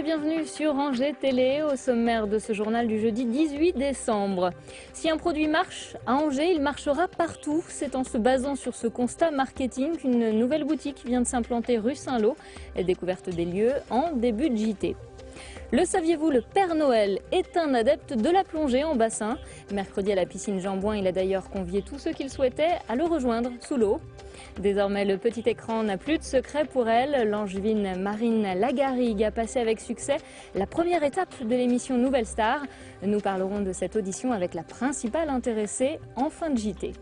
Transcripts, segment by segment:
bienvenue sur Angers Télé, au sommaire de ce journal du jeudi 18 décembre. Si un produit marche à Angers, il marchera partout. C'est en se basant sur ce constat marketing qu'une nouvelle boutique vient de s'implanter rue Saint-Lô. Découverte des lieux en début de JT. Le saviez-vous, le Père Noël est un adepte de la plongée en bassin. Mercredi à la piscine Jean-Bouin, il a d'ailleurs convié tous ceux qu'il souhaitait à le rejoindre sous l'eau. Désormais, le petit écran n'a plus de secret pour elle. L'angevine Marine Lagarrigue a passé avec succès la première étape de l'émission Nouvelle Star. Nous parlerons de cette audition avec la principale intéressée en fin de JT.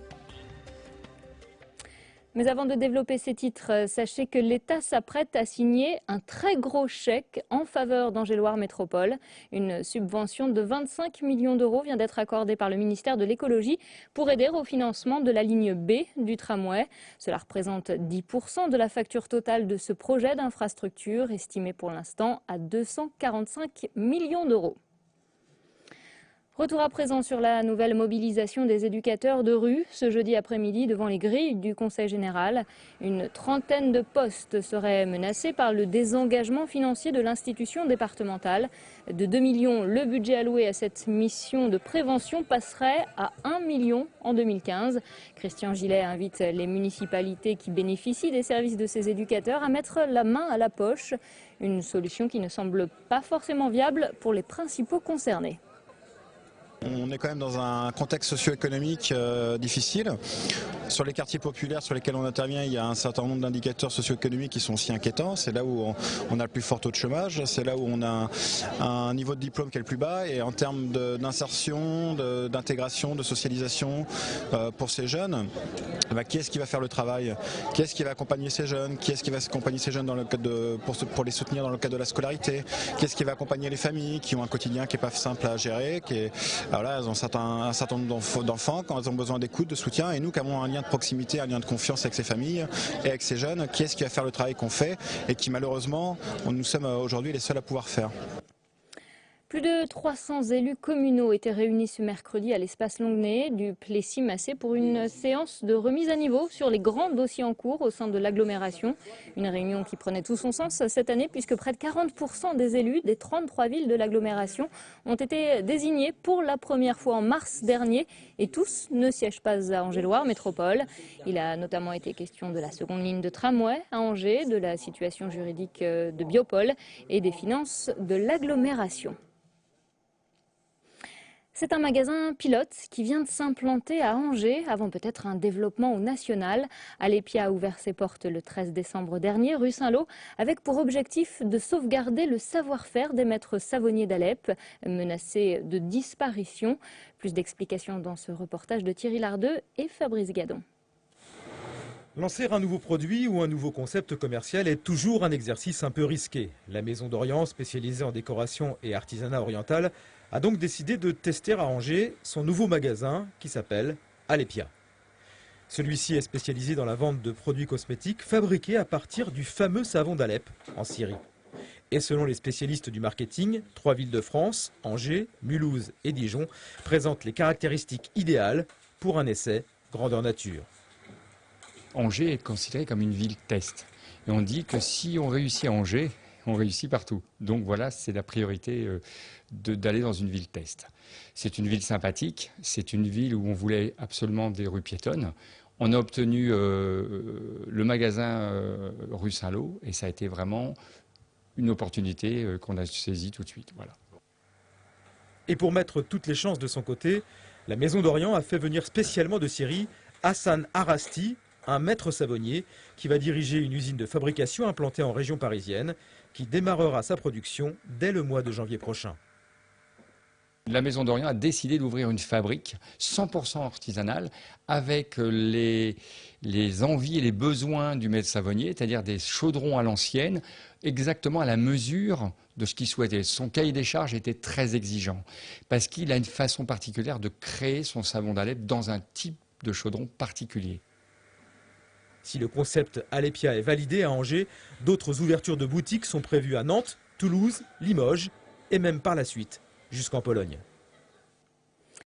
Mais avant de développer ces titres, sachez que l'État s'apprête à signer un très gros chèque en faveur d'Angers-Loire Métropole. Une subvention de 25 millions d'euros vient d'être accordée par le ministère de l'Écologie pour aider au financement de la ligne B du tramway. Cela représente 10% de la facture totale de ce projet d'infrastructure, estimé pour l'instant à 245 millions d'euros. Retour à présent sur la nouvelle mobilisation des éducateurs de rue ce jeudi après-midi devant les grilles du Conseil général. Une trentaine de postes seraient menacés par le désengagement financier de l'institution départementale. De 2 millions, le budget alloué à cette mission de prévention passerait à 1 million en 2015. Christian Gillet invite les municipalités qui bénéficient des services de ces éducateurs à mettre la main à la poche. Une solution qui ne semble pas forcément viable pour les principaux concernés. On est quand même dans un contexte socio-économique difficile. Sur les quartiers populaires sur lesquels on intervient, il y a un certain nombre d'indicateurs socio-économiques qui sont aussi inquiétants. C'est là où on a le plus fort taux de chômage, c'est là où on a un niveau de diplôme qui est le plus bas. Et en termes d'insertion, d'intégration, de socialisation pour ces jeunes, qui est-ce qui va faire le travail? Qui est-ce qui va accompagner ces jeunes? Qui est-ce qui va accompagner ces jeunes dans le cadre pour les soutenir dans le cadre de la scolarité? Qui est-ce qui va accompagner les familles qui ont un quotidien qui n'est pas simple à gérer, alors là, elles ont un certain nombre d'enfants, quand elles ont besoin d'écoute, de soutien, et nous qui avons un lien de proximité, un lien de confiance avec ces familles et avec ces jeunes, qui est-ce qui va faire le travail qu'on fait et qui malheureusement, nous sommes aujourd'hui les seuls à pouvoir faire. Plus de 300 élus communaux étaient réunis ce mercredi à l'espace Longuenay du Plessis-Massé pour une séance de remise à niveau sur les grands dossiers en cours au sein de l'agglomération. Une réunion qui prenait tout son sens cette année puisque près de 40% des élus des 33 villes de l'agglomération ont été désignés pour la première fois en mars dernier et tous ne siègent pas à Angers-Loire Métropole. Il a notamment été question de la seconde ligne de tramway à Angers, de la situation juridique de Biopôle et des finances de l'agglomération. C'est un magasin pilote qui vient de s'implanter à Angers avant peut-être un développement au national. Alepia a ouvert ses portes le 13 décembre dernier, rue Saint-Lô, avec pour objectif de sauvegarder le savoir-faire des maîtres savonniers d'Alep, menacés de disparition. Plus d'explications dans ce reportage de Thierry Lardeux et Fabrice Gadon. Lancer un nouveau produit ou un nouveau concept commercial est toujours un exercice un peu risqué. La Maison d'Orient, spécialisée en décoration et artisanat oriental, a donc décidé de tester à Angers son nouveau magasin qui s'appelle Alepia. Celui-ci est spécialisé dans la vente de produits cosmétiques fabriqués à partir du fameux savon d'Alep en Syrie. Et selon les spécialistes du marketing, 3 villes de France, Angers, Mulhouse et Dijon, présentent les caractéristiques idéales pour un essai grandeur nature. Angers est considéré comme une ville test. Et on dit que si on réussit à Angers, on réussit partout. Donc voilà, c'est la priorité d'aller dans une ville test. C'est une ville sympathique, c'est une ville où on voulait absolument des rues piétonnes. On a obtenu le magasin rue Saint-Lô et ça a été vraiment une opportunité qu'on a saisie tout de suite. Voilà. Et pour mettre toutes les chances de son côté, la Maison d'Orient a fait venir spécialement de Syrie Hassan Arasti, un maître savonnier qui va diriger une usine de fabrication implantée en région parisienne qui démarrera sa production dès le mois de janvier prochain. La Maison d'Orient a décidé d'ouvrir une fabrique 100% artisanale avec les envies et les besoins du maître savonnier, c'est-à-dire des chaudrons à l'ancienne, exactement à la mesure de ce qu'il souhaitait. Son cahier des charges était très exigeant parce qu'il a une façon particulière de créer son savon d'Alep dans un type de chaudron particulier. Si le concept Alepia est validé à Angers, d'autres ouvertures de boutiques sont prévues à Nantes, Toulouse, Limoges et même par la suite jusqu'en Pologne.